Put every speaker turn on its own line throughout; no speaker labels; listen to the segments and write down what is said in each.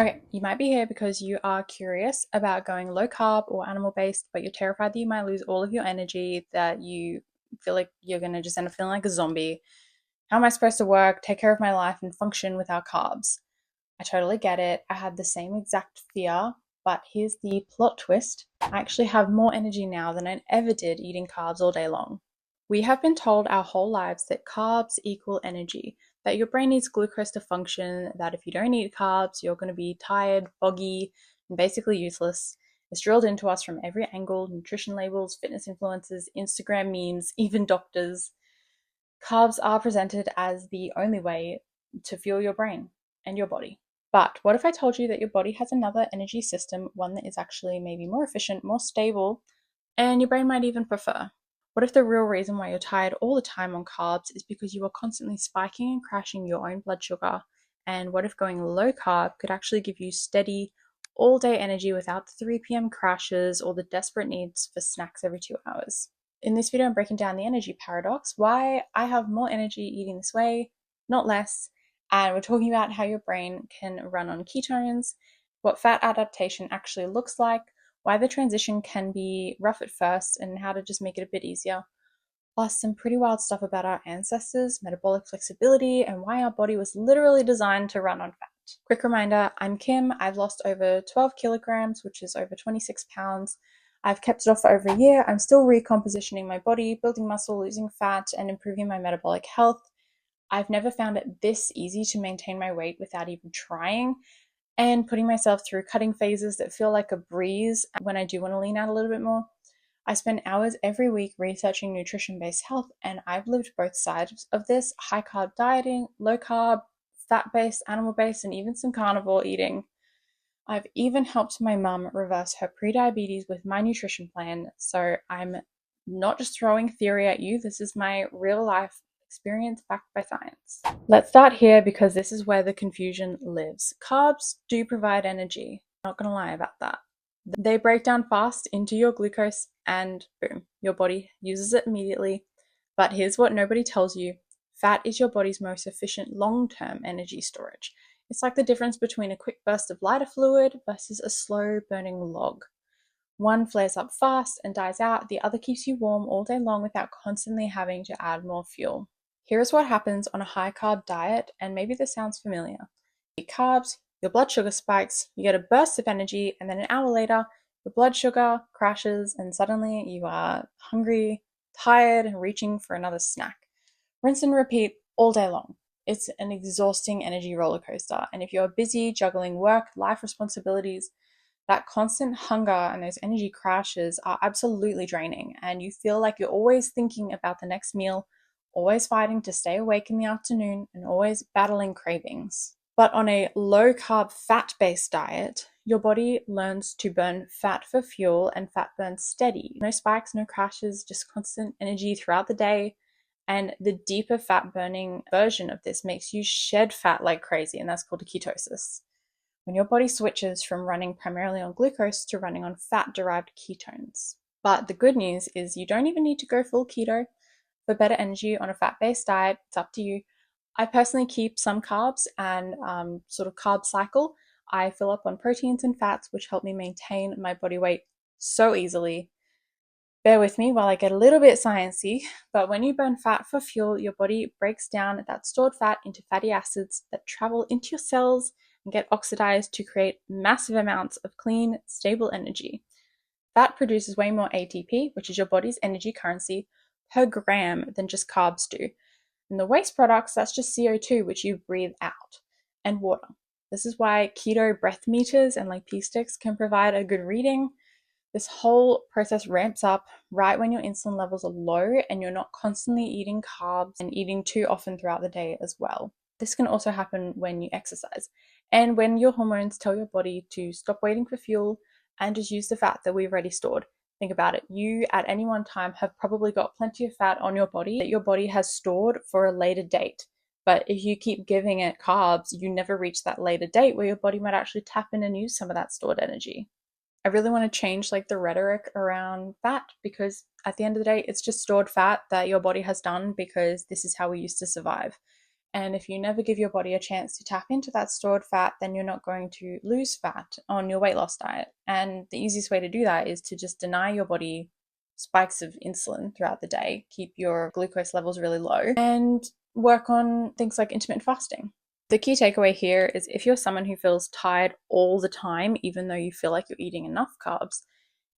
Okay, you might be here because you are curious about going low carb or animal based, but you're terrified that you might lose all of your energy, that you feel like you're going to just end up feeling like a zombie. How am I supposed to work, take care of my life, and function without carbs? I totally get it. I had the same exact fear, but here's the plot twist. I actually have more energy now than I ever did eating carbs all day long. We have been told our whole lives that carbs equal energy, that your brain needs glucose to function, that if you don't eat carbs, you're going to be tired, foggy, and basically useless. It's drilled into us from every angle: nutrition labels, fitness influencers, Instagram memes, even doctors. Carbs are presented as the only way to fuel your brain and your body. But what if I told you that your body has another energy system, one that is actually maybe more efficient, more stable, and your brain might even prefer? What if the real reason why you're tired all the time on carbs is because you are constantly spiking and crashing your own blood sugar? And what if going low carb could actually give you steady, all day energy without the 3 p.m. crashes or the desperate needs for snacks every 2 hours? In this video, I'm breaking down the energy paradox, why I have more energy eating this way, not less, and we're talking about how your brain can run on ketones, what fat adaptation actually looks like, why the transition can be rough at first, and how to just make it a bit easier. Plus, some pretty wild stuff about our ancestors, metabolic flexibility, and why our body was literally designed to run on fat. Quick reminder, I'm Kim. I've lost over 12 kilograms, which is over 26 pounds. I've kept it off for over a year. I'm still recompositioning my body, building muscle, losing fat, and improving my metabolic health. I've never found it this easy to maintain my weight without even trying, and putting myself through cutting phases that feel like a breeze when I do want to lean out a little bit more. I spend hours every week researching nutrition-based health, and I've lived both sides of this: high carb dieting, low carb, fat-based, animal-based, and even some carnivore eating. I've even helped my mum reverse her prediabetes with my nutrition plan, so I'm not just throwing theory at you. This is my real life experience backed by science. Let's start here because this is where the confusion lives. Carbs do provide energy. I'm not going to lie about that. They break down fast into your glucose and boom, your body uses it immediately. But here's what nobody tells you: fat is your body's most efficient long-term energy storage. It's like the difference between a quick burst of lighter fluid versus a slow burning log. One flares up fast and dies out, the other keeps you warm all day long without constantly having to add more fuel. Here's what happens on a high carb diet, and maybe this sounds familiar. You eat carbs, your blood sugar spikes, you get a burst of energy, and then an hour later, your blood sugar crashes, and suddenly you are hungry, tired, and reaching for another snack. Rinse and repeat all day long. It's an exhausting energy roller coaster, and if you're busy juggling work, life responsibilities, that constant hunger and those energy crashes are absolutely draining, and you feel like you're always thinking about the next meal, always fighting to stay awake in the afternoon, and always battling cravings. But on a low carb fat based diet, your body learns to burn fat for fuel, and fat burns steady. No spikes, no crashes, just constant energy throughout the day. And the deeper fat burning version of this makes you shed fat like crazy, and that's called a ketosis. When your body switches from running primarily on glucose to running on fat-derived ketones. But the good news is you don't even need to go full keto for better energy on a fat-based diet. It's up to you. I personally keep some carbs and sort of carb cycle. I fill up on proteins and fats, which help me maintain my body weight so easily. Bear with me while I get a little bit sciencey, but when you burn fat for fuel, your body breaks down that stored fat into fatty acids that travel into your cells and get oxidized to create massive amounts of clean, stable energy. Fat produces way more ATP, which is your body's energy currency, per gram than just carbs do. And the waste products, that's just CO2, which you breathe out, and water. This is why keto breath meters and like pee sticks can provide a good reading. This whole process ramps up right when your insulin levels are low and you're not constantly eating carbs and eating too often throughout the day as well. This can also happen when you exercise and when your hormones tell your body to stop waiting for fuel and just use the fat that we've already stored. Think about it. You at any one time have probably got plenty of fat on your body that your body has stored for a later date. But if you keep giving it carbs, you never reach that later date where your body might actually tap in and use some of that stored energy. I really want to change like the rhetoric around fat, because at the end of the day, it's just stored fat that your body has done because this is how we used to survive. And if you never give your body a chance to tap into that stored fat, then you're not going to lose fat on your weight loss diet. And the easiest way to do that is to just deny your body spikes of insulin throughout the day, keep your glucose levels really low, and work on things like intermittent fasting. The key takeaway here is if you're someone who feels tired all the time, even though you feel like you're eating enough carbs,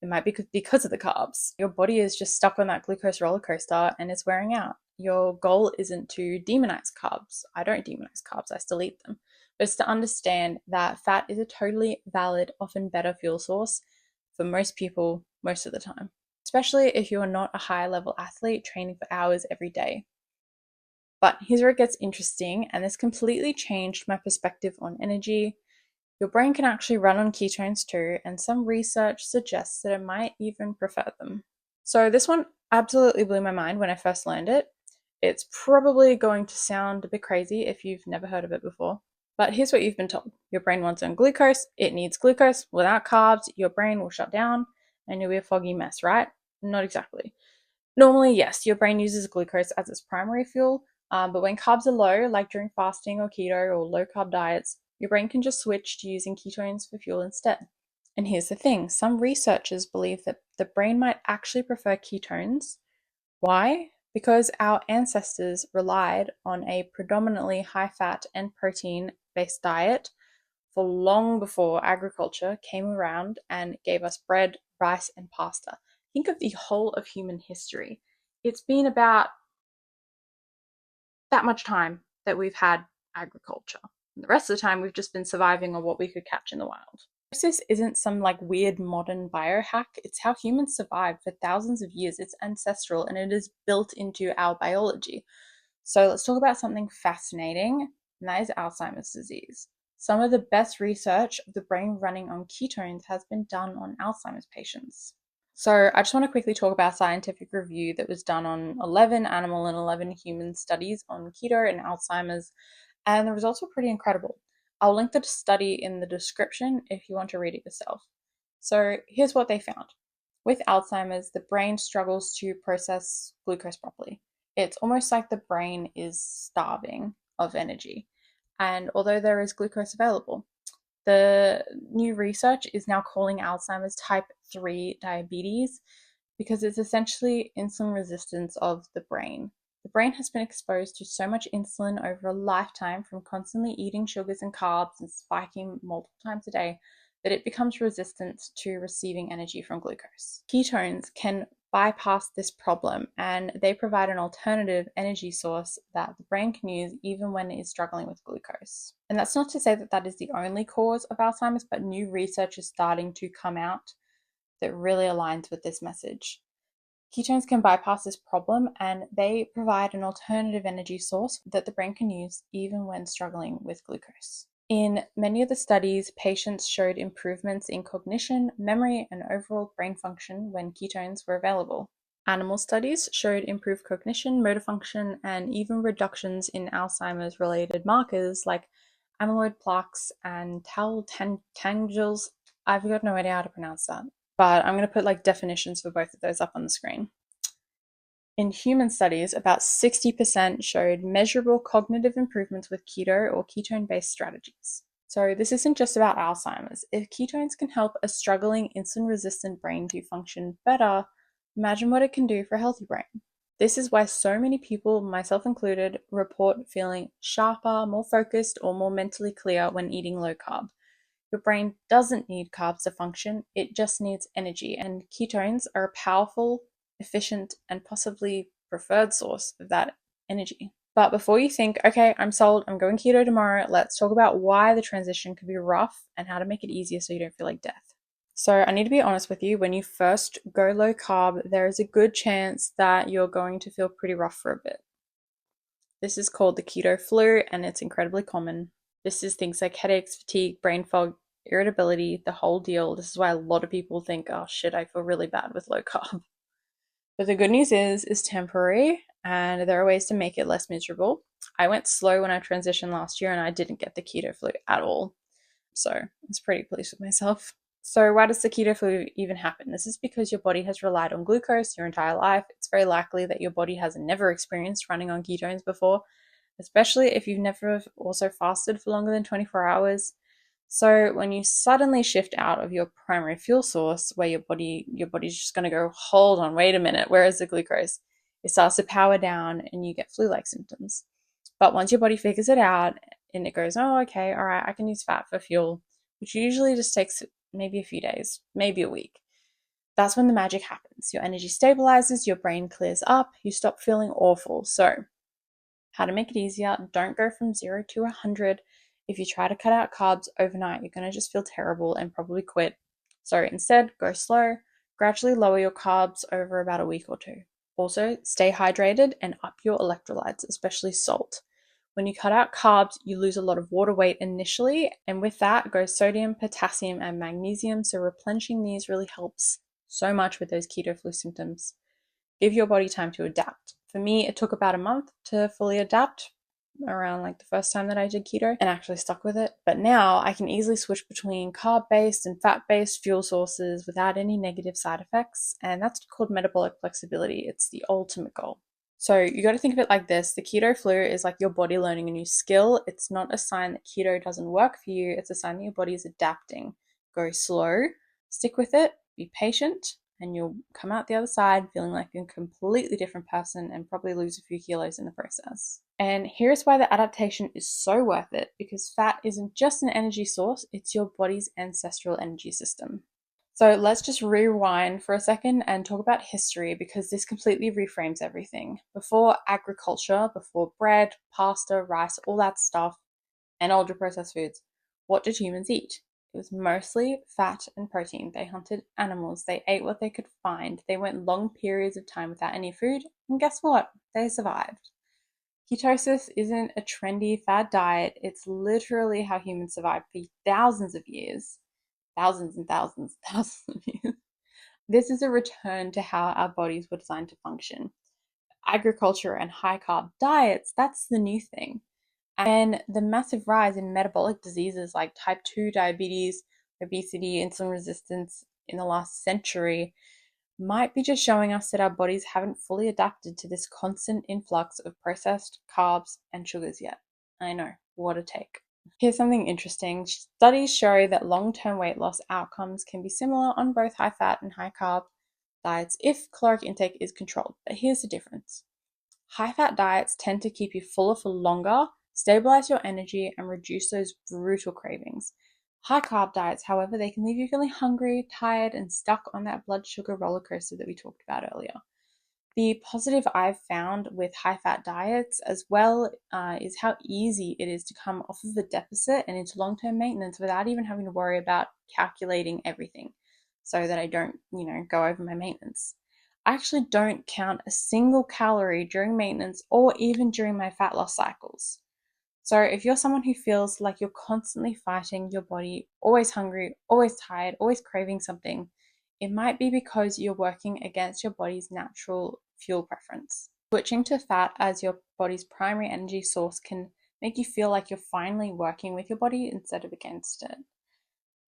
it might be because of the carbs. Your body is just stuck on that glucose roller coaster and it's wearing out. Your goal isn't to demonize carbs. I don't demonize carbs, I still eat them. But it's to understand that fat is a totally valid, often better fuel source for most people most of the time, especially if you're not a high level athlete training for hours every day. But here's where it gets interesting, and this completely changed my perspective on energy. Your brain can actually run on ketones too, and some research suggests that it might even prefer them. So this one absolutely blew my mind when I first learned it. It's probably going to sound a bit crazy if you've never heard of it before, but here's what you've been told. Your brain wants on glucose, it needs glucose. Without carbs, your brain will shut down and you'll be a foggy mess, right? Not exactly. Normally, yes, your brain uses glucose as its primary fuel, but when carbs are low, like during fasting or keto or low carb diets, your brain can just switch to using ketones for fuel instead. And here's the thing, some researchers believe that the brain might actually prefer ketones. Why? Because our ancestors relied on a predominantly high fat and protein based diet for long before agriculture came around and gave us bread, rice, and pasta. Think of the whole of human history. It's been about that much time that we've had agriculture. And the rest of the time, we've just been surviving on what we could catch in the wild. Ketosis isn't some like weird modern biohack. It's how humans survived for thousands of years. It's ancestral and it is built into our biology. So let's talk about something fascinating, and that is Alzheimer's disease. Some of the best research of the brain running on ketones has been done on Alzheimer's patients. So I just want to quickly talk about a scientific review that was done on 11 animal and 11 human studies on keto and Alzheimer's, and the results were pretty incredible. I'll link the study in the description if you want to read it yourself. So here's what they found. With Alzheimer's, the brain struggles to process glucose properly. It's almost like the brain is starving of energy. And although there is glucose available, the new research is now calling Alzheimer's type 3 diabetes because it's essentially insulin resistance of the brain. The brain has been exposed to so much insulin over a lifetime from constantly eating sugars and carbs and spiking multiple times a day that it becomes resistant to receiving energy from glucose. Ketones can bypass this problem and they provide an alternative energy source that the brain can use even when it is struggling with glucose. And that's not to say that that is the only cause of Alzheimer's, but new research is starting to come out that really aligns with this message. Ketones can bypass this problem and they provide an alternative energy source that the brain can use even when struggling with glucose. In many of the studies, patients showed improvements in cognition, memory, and overall brain function when ketones were available. Animal studies showed improved cognition, motor function, and even reductions in Alzheimer's related markers like amyloid plaques and tau tangles. I've got no idea how to pronounce that, but I'm going to put like definitions for both of those up on the screen. In human studies, about 60% showed measurable cognitive improvements with keto or ketone-based strategies. So this isn't just about Alzheimer's. If ketones can help a struggling insulin-resistant brain to function better, imagine what it can do for a healthy brain. This is why so many people, myself included, report feeling sharper, more focused, or more mentally clear when eating low carb. Your brain doesn't need carbs to function, it just needs energy, and ketones are a powerful, efficient, and possibly preferred source of that energy. But before you think, okay, I'm sold, I'm going keto tomorrow, let's talk about why the transition can be rough and how to make it easier so you don't feel like death. So I need to be honest with you, when you first go low carb, there is a good chance that you're going to feel pretty rough for a bit. This is called the keto flu and it's incredibly common. This is things like headaches, fatigue, brain fog, irritability, the whole deal. This is why a lot of people think, oh shit, I feel really bad with low carb. But the good news is it's temporary and there are ways to make it less miserable. I went slow when I transitioned last year and I didn't get the keto flu at all. So I was pretty pleased with myself. So why does the keto flu even happen? This is because your body has relied on glucose your entire life. It's very likely that your body has never experienced running on ketones before. especially if you've never also fasted for longer than 24 hours. So when you suddenly shift out of your primary fuel source, where your body's just going to go, hold on, wait a minute, where is the glucose? It starts to power down and you get flu-like symptoms. But once your body figures it out and it goes, oh, okay, all right, I can use fat for fuel, which usually just takes maybe a few days, maybe a week. That's when the magic happens. Your energy stabilizes, your brain clears up, you stop feeling awful. So, how to make it easier: don't go from 0 to 100. If you try to cut out carbs overnight, you're going to just feel terrible and probably quit. So, instead, go slow, gradually lower your carbs over about a week or two. Also, stay hydrated and up your electrolytes, especially salt. When you cut out carbs, you lose a lot of water weight initially, and with that goes sodium, potassium, and magnesium. So, replenishing these really helps so much with those keto flu symptoms. Give your body time to adapt. For me, it took about a month to fully adapt, around like the first time that I did keto and actually stuck with it. But now I can easily switch between carb-based and fat-based fuel sources without any negative side effects. And that's called metabolic flexibility. It's the ultimate goal. So you got to think of it like this: the keto flu is like your body learning a new skill. It's not a sign that keto doesn't work for you. It's a sign that your body is adapting. Go slow, stick with it, be patient, and you'll come out the other side feeling like a completely different person and probably lose a few kilos in the process. And here's why the adaptation is so worth it: because fat isn't just an energy source, it's your body's ancestral energy system. So let's just rewind for a second and talk about history, because this completely reframes everything. Before agriculture, before bread, pasta, rice, all that stuff, and ultra processed foods, what did humans eat? It was mostly fat and protein. They hunted animals, they ate what they could find, they went long periods of time without any food, and guess what? They survived. Ketosis isn't a trendy fad diet, it's literally how humans survived for thousands of years. Thousands and thousands, thousands of years. This is a return to how our bodies were designed to function. Agriculture and high carb diets, that's the new thing. And the massive rise in metabolic diseases like type 2 diabetes, obesity, insulin resistance in the last century might be just showing us that our bodies haven't fully adapted to this constant influx of processed carbs and sugars yet. I know, what a take. Here's something interesting. Studies show that long-term weight loss outcomes can be similar on both high fat and high carb diets if caloric intake is controlled. But here's the difference. High fat diets tend to keep you fuller for longer, stabilize your energy, and reduce those brutal cravings. High carb diets, however, they can leave you feeling hungry, tired, and stuck on that blood sugar roller coaster that we talked about earlier. The positive I've found with high fat diets as well is how easy it is to come off of a deficit and into long term maintenance without even having to worry about calculating everything so that I don't, go over my maintenance. I actually don't count a single calorie during maintenance or even during my fat loss cycles. So if you're someone who feels like you're constantly fighting your body, always hungry, always tired, always craving something, it might be because you're working against your body's natural fuel preference. Switching to fat as your body's primary energy source can make you feel like you're finally working with your body instead of against it.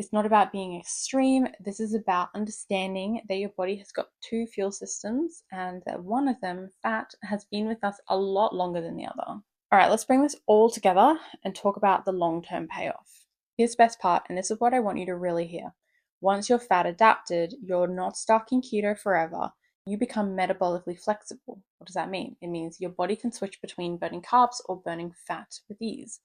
It's not about being extreme. This is about understanding that your body has got two fuel systems and that one of them, fat, has been with us a lot longer than the other. All right, let's bring this all together and talk about the long-term payoff. Here's the best part, and this is what I want you to really hear. Once you're fat adapted, you're not stuck in keto forever. You become metabolically flexible. What does that mean? It means your body can switch between burning carbs or burning fat with ease.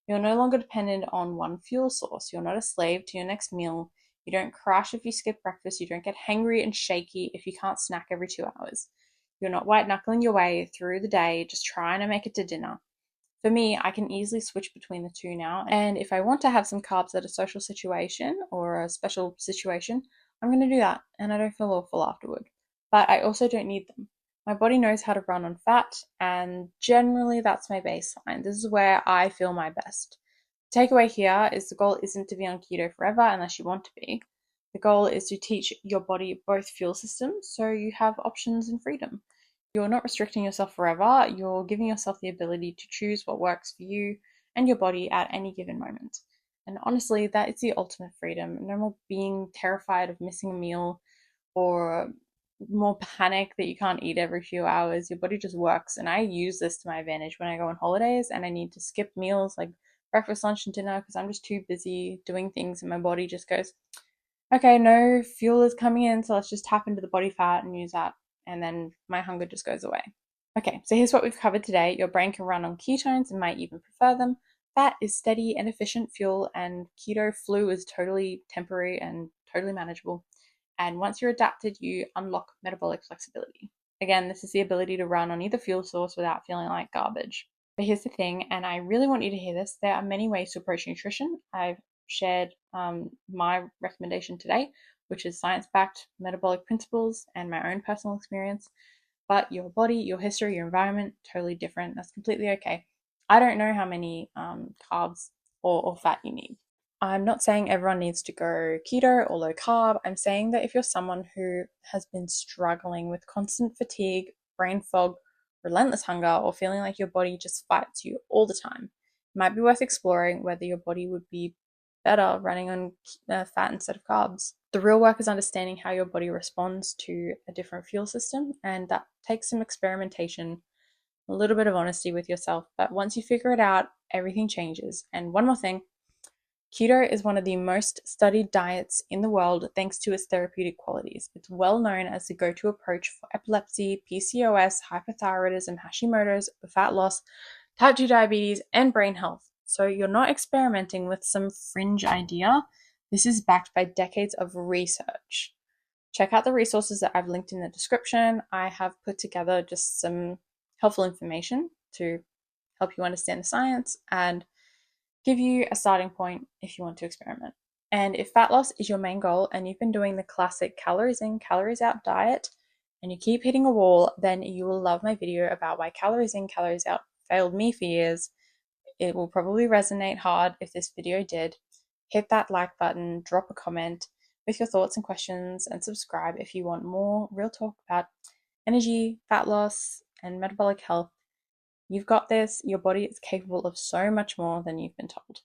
You're no longer dependent on one fuel source. You're not a slave to your next meal. You don't crash if you skip breakfast. You don't get hangry and shaky if you can't snack every 2 hours. You're not white knuckling your way through the day just trying to make it to dinner. For me, I can easily switch between the two now, and if I want to have some carbs at a social situation or a special situation, I'm going to do that, and I don't feel awful afterward. But I also don't need them. My body knows how to run on fat, and generally that's my baseline. This is where I feel my best. The takeaway here is the goal isn't to be on keto forever unless you want to be. The goal is to teach your body both fuel systems so you have options and freedom. You're not restricting yourself forever, you're giving yourself the ability to choose what works for you and your body at any given moment. And honestly, that is the ultimate freedom. No more being terrified of missing a meal or more panic that you can't eat every few hours. Your body just works. And I use this to my advantage when I go on holidays and I need to skip meals like breakfast, lunch, and dinner because I'm just too busy doing things, and my body just goes, okay, no fuel is coming in, so let's just tap into the body fat and use that. And then my hunger just goes away. Okay, so here's what we've covered today. Your brain can run on ketones and might even prefer them. Fat is steady and efficient fuel, and keto flu is totally temporary and totally manageable. And once you're adapted, you unlock metabolic flexibility. Again, this is the ability to run on either fuel source without feeling like garbage. But here's the thing, and I really want you to hear this, there are many ways to approach nutrition. I've shared my recommendation today, which is science-backed metabolic principles and my own personal experience. But your body, your history, your environment, totally different. That's completely okay. I don't know how many carbs or fat you need. I'm not saying everyone needs to go keto or low carb. I'm saying that if you're someone who has been struggling with constant fatigue, brain fog, relentless hunger, or feeling like your body just fights you all the time, it might be worth exploring whether your body would be better running on fat instead of carbs. The real work is understanding how your body responds to a different fuel system, and that takes some experimentation, a little bit of honesty with yourself. But once you figure it out, everything changes. And one more thing, keto is one of the most studied diets in the world thanks to its therapeutic qualities. It's well known as the go-to approach for epilepsy, PCOS, hypothyroidism, Hashimoto's, fat loss, type 2 diabetes, and brain health. So you're not experimenting with some fringe idea. This is backed by decades of research. Check out the resources that I've linked in the description. I have put together just some helpful information to help you understand the science and give you a starting point if you want to experiment. And if fat loss is your main goal and you've been doing the classic calories in, calories out diet and you keep hitting a wall, then you will love my video about why calories in, calories out failed me for years. It will probably resonate hard if this video did. Hit that like button, drop a comment with your thoughts and questions, and subscribe if you want more real talk about energy, fat loss, and metabolic health. You've got this. Your body is capable of so much more than you've been told.